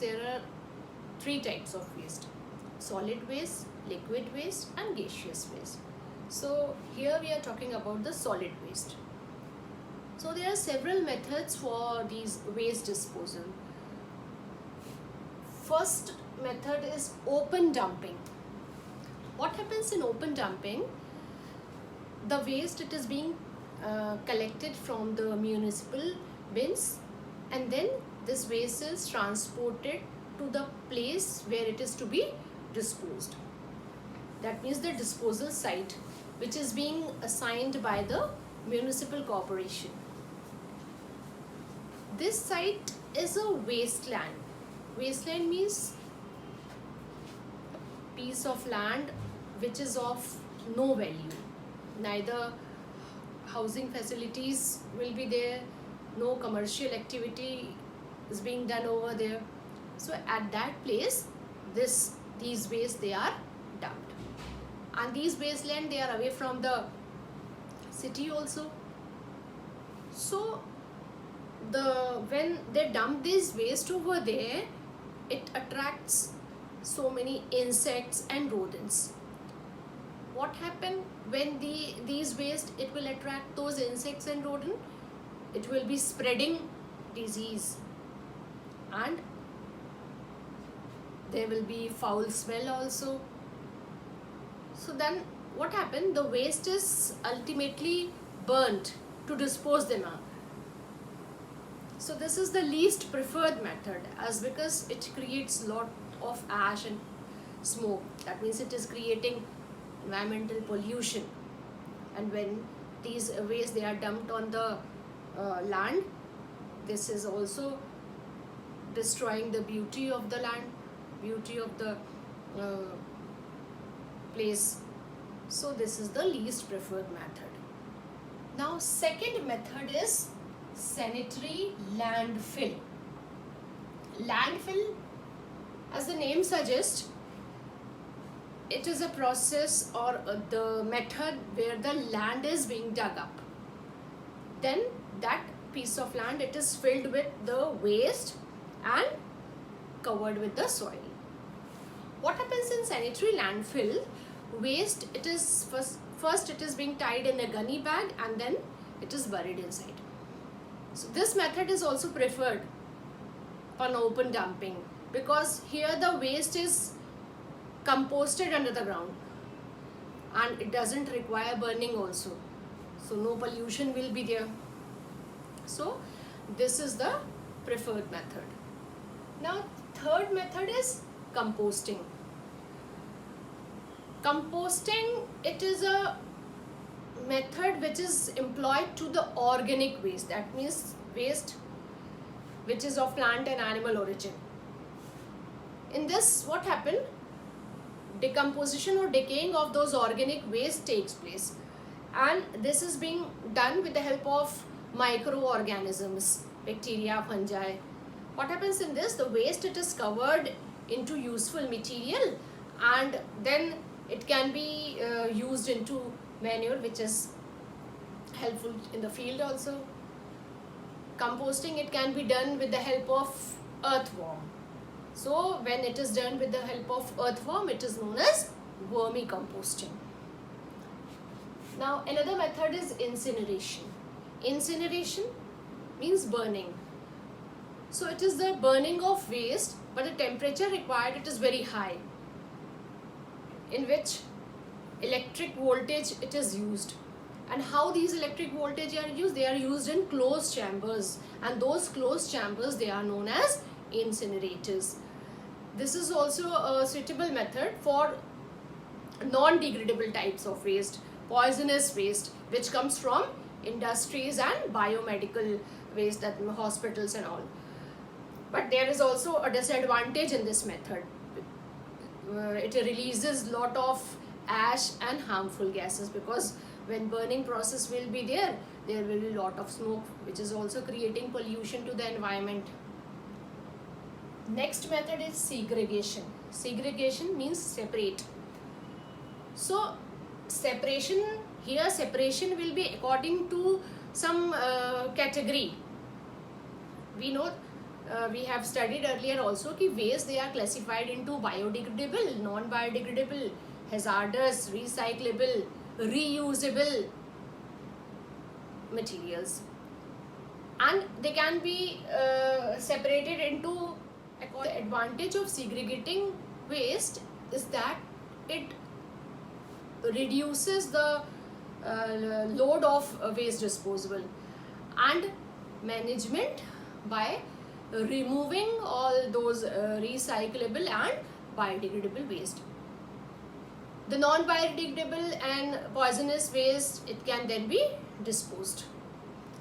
There are three types of waste: solid waste, liquid waste, and gaseous waste. So here we are talking about the solid waste. So there are several methods for these waste disposal. First method is open dumping. What happens in open dumping? The waste, it is being collected from the municipal bins, and then this waste is transported to the place where it is to be disposed. That means the disposal site, which is being assigned by the municipal corporation. This site is a wasteland. Wasteland means a piece of land which is of no value. Neither housing facilities will be there, no commercial activity is being done over there. So at that place, these waste, they are dumped. And these wasteland, they are away from the city also. So when they dump this waste over there, it attracts so many insects and rodents. What happen when these waste, it will attract those insects and rodent? It will be spreading disease, and there will be foul smell also. So then what happened? The waste is ultimately burnt to dispose them out. So this is the least preferred method, as because it creates lot of ash and smoke. That means it is creating environmental pollution. And when these waste, they are dumped on the land, this is also destroying the beauty of the land, beauty of the place. So this is the least preferred method. Now second method is sanitary landfill. Landfill, as the name suggests, it is a process or the method where the land is being dug up. Then that piece of land, it is filled with the waste and covered with the soil. What happens in sanitary landfill? Waste, it is first it is being tied in a gunny bag and then it is buried inside. So this method is also preferred on open dumping, because here the waste is composted under the ground and it doesn't require burning also, so no pollution will be there. So this is the preferred method. Now third method is composting. Composting, it is a method which is employed to the organic waste. That means waste which is of plant and animal origin. In this, what happened? Decomposition or decaying of those organic waste takes place, and this is being done with the help of microorganisms, bacteria, fungi. What happens in this? The waste, it is covered into useful material, and then it can be used into manure, which is helpful in the field also. Composting, it can be done with the help of earthworm. So when it is done with the help of earthworm, it is known as vermicomposting. Now another method is incineration. Incineration means burning. So it is the burning of waste, but the temperature required, it is very high, in which electric voltage, it is used. And how these electric voltage are used? They are used in closed chambers, and those closed chambers, they are known as incinerators. This is also a suitable method for non-degradable types of waste, poisonous waste, which comes from industries and biomedical waste, that hospitals and all. But there is also a disadvantage in this method. It releases lot of ash and harmful gases, because when burning process will be there will be lot of smoke, which is also creating pollution to the environment. Next method is segregation. Segregation means separate. So separation, here separation will be according to some category. We know we have studied earlier also कि waste they are classified into biodegradable, non-biodegradable, hazardous, recyclable, reusable materials, and they can be separated into. The advantage of segregating waste is that it reduces the load of waste disposal and management by removing all those recyclable and biodegradable waste. The non-biodegradable and poisonous waste, it can then be disposed.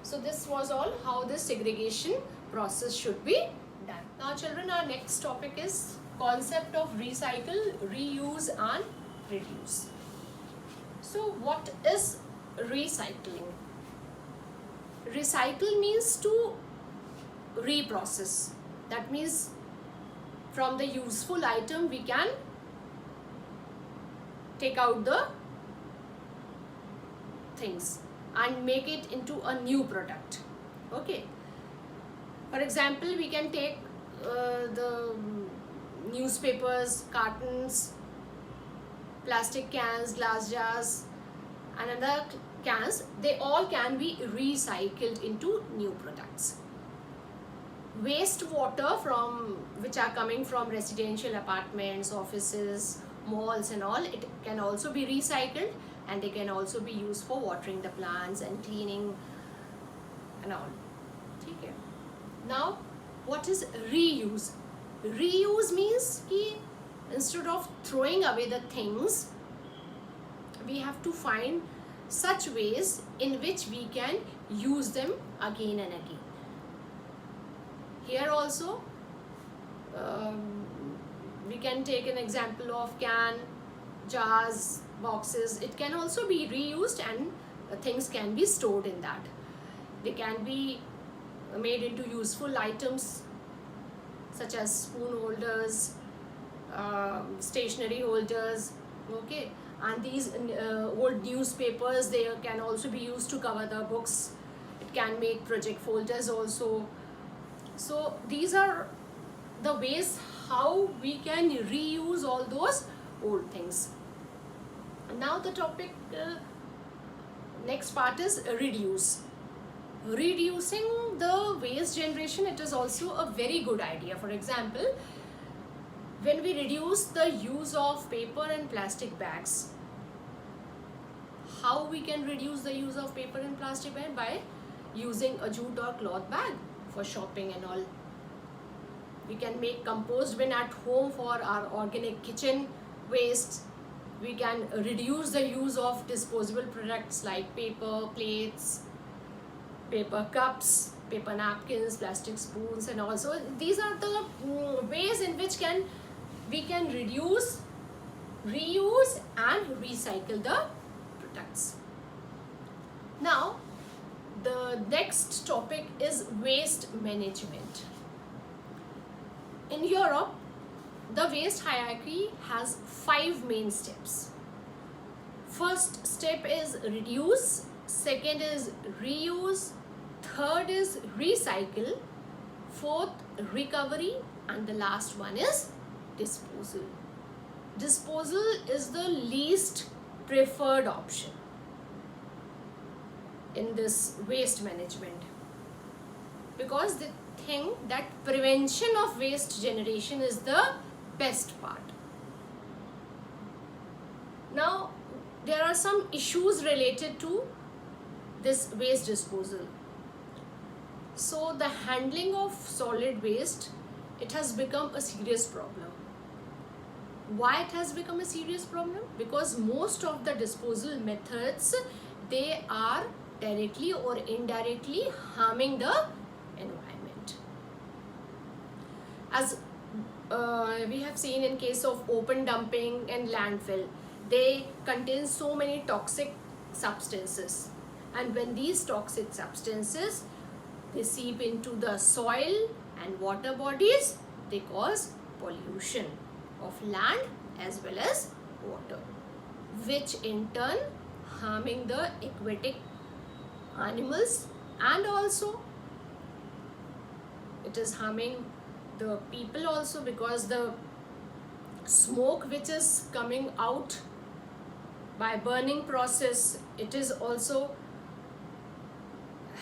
So this was all how this segregation process should be done. Now children, our next topic is concept of recycle, reuse and reduce. So what is recycling? Recycle means to reprocess. That means from the useful item we can take out the things and make it into a new product. Okay. For example, we can take the newspapers, cartons, plastic cans, glass jars and other cans. They all can be recycled into new products. Wastewater from which are coming from residential apartments, offices, malls and all, it can also be recycled, and they can also be used for watering the plants and cleaning and all. Okay. Now what is reuse? Reuse means कि instead of throwing away the things, we have to find such ways in which we can use them again and again. Here also we can take an example of can, jars, boxes. It can also be reused, and things can be stored in that. They can be made into useful items such as spoon holders, stationery holders. Okay, and these old newspapers, they can also be used to cover the books. It can make project folders also. So these are the ways how we can reuse all those old things. Now the topic, next part is reduce. Reducing the waste generation, it is also a very good idea. For example, when we reduce the use of paper and plastic bags, how we can reduce the use of paper and plastic bag? By using a jute or cloth bag for shopping and all. We can make compost bin at home for our organic kitchen waste. We can reduce the use of disposable products like paper plates, paper cups, paper napkins, plastic spoons and also these are the ways in which we can reduce, reuse and recycle the products. Now the next topic is waste management. In Europe, the waste hierarchy has 5 main steps. First step is reduce, second is reuse, third is recycle, fourth recovery, and the last one is disposal. Disposal is the least preferred option in this waste management, because they think that prevention of waste generation is the best part. Now there are some issues related to this waste disposal. So the handling of solid waste, it has become a serious problem. Why it has become a serious problem? Because most of the disposal methods, they are directly or indirectly harming the environment. As we have seen in case of open dumping and landfill, they contain so many toxic substances, and when these toxic substances, they seep into the soil and water bodies, they cause pollution of land as well as water, which in turn harming the aquatic animals and also it is harming the people also, because the smoke which is coming out by burning process, it is also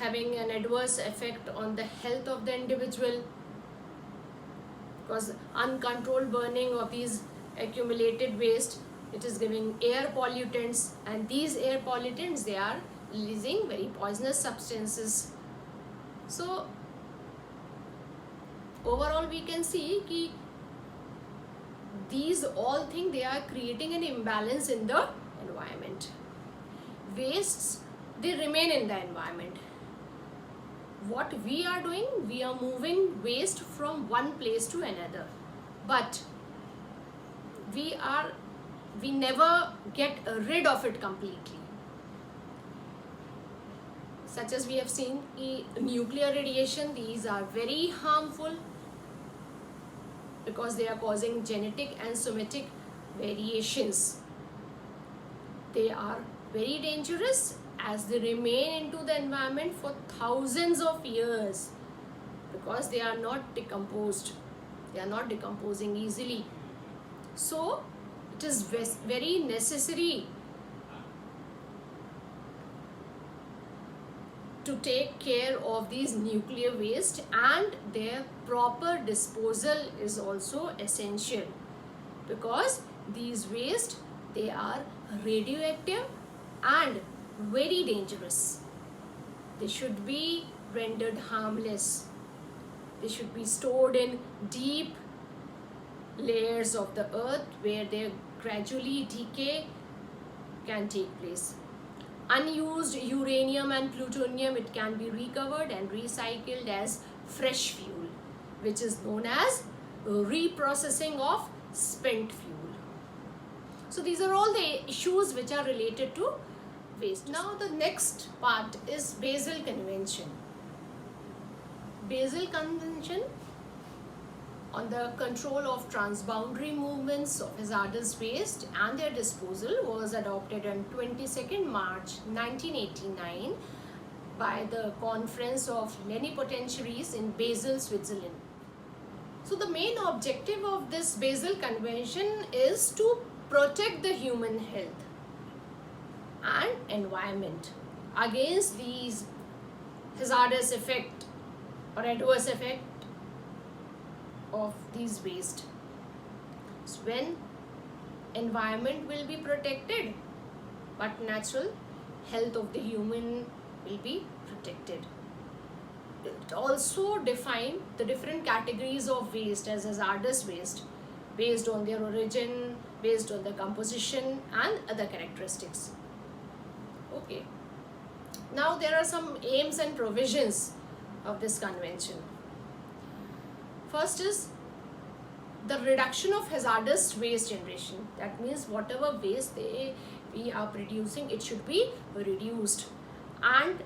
having an adverse effect on the health of the individual, because uncontrolled burning of these accumulated waste, it is giving air pollutants, and these air pollutants, they are releasing very poisonous substances. So overall we can see कि these all things, they are creating an imbalance in the environment. Wastes, they remain in the environment. What we are doing, we are moving waste from one place to another, but we never get rid of it completely. Such as we have seen, nuclear radiation, these are very harmful because they are causing genetic and somatic variations. They are very dangerous as they remain into the environment for thousands of years, because they are not decomposed. They are not decomposing easily. So it is very necessary to take care of these nuclear waste, and their proper disposal is also essential, because these waste, they are radioactive and very dangerous. They should be rendered harmless. They should be stored in deep layers of the earth where their gradually decay can take place. Unused uranium and plutonium, it can be recovered and recycled as fresh fuel, which is known as reprocessing of spent fuel. So these are all the issues which are related to waste. Now the next part is Basel Convention. Basel Convention on the control of transboundary movements of hazardous waste and their disposal was adopted on 22nd March 1989 by the Conference of Plenipotentiaries in Basel, Switzerland. So the main objective of this Basel Convention is to protect the human health and environment against these hazardous effect or adverse effect of these waste. So when environment will be protected, but natural health of the human will be protected. It also define the different categories of waste as hazardous waste based on their origin, based on the composition and other characteristics. Okay. Now there are some aims and provisions of this convention. First is the reduction of hazardous waste generation. That means whatever waste we are producing, it should be reduced. And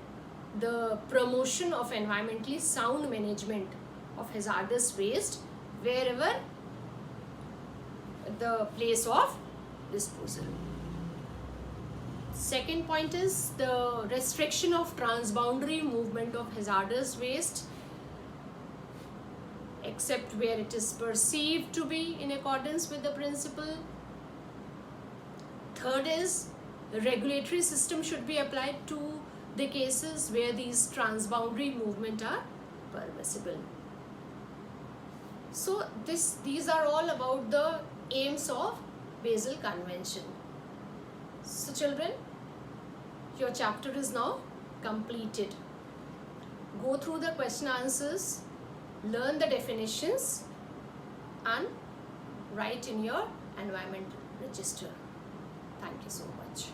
the promotion of environmentally sound management of hazardous waste wherever the place of disposal. Second point is the restriction of transboundary movement of hazardous waste except where it is perceived to be in accordance with the principle. Third is the regulatory system should be applied to the cases where these transboundary movement are permissible. So these are all about the aims of Basel Convention. So children, your chapter is now completed. Go through the question answers, learn the definitions and write in your environment register. Thank you so much.